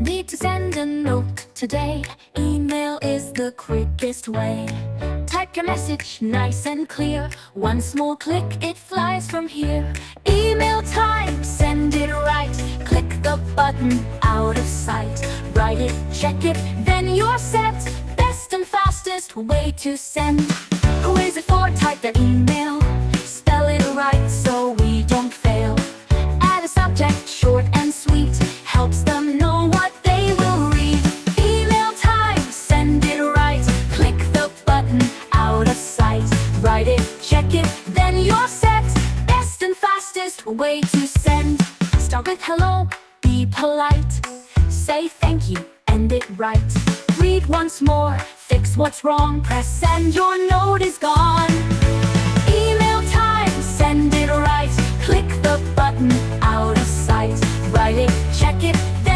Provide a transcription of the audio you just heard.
Need to send a note today? Email is the quickest way. Type your message nice and clear. One small click, it flies from here. Email time, send it right. Click the button, out of sight. Write it, check it, then you're set. Best and fastest way to send. Who is it for? Type their email. Spell it right so we don't fail. Add a subject, short and sweet. Helps them know what they will read. Email time, send it right. Click the button, out of sight. Write it, check it, then you're set. Best and fastest way to send. Start with hello, be polite. Say thank you, end it right. Read once more, fix what's wrong. Press send, your note is gone. Email time, send it right. Click the button, out of sight. Write it, check it, then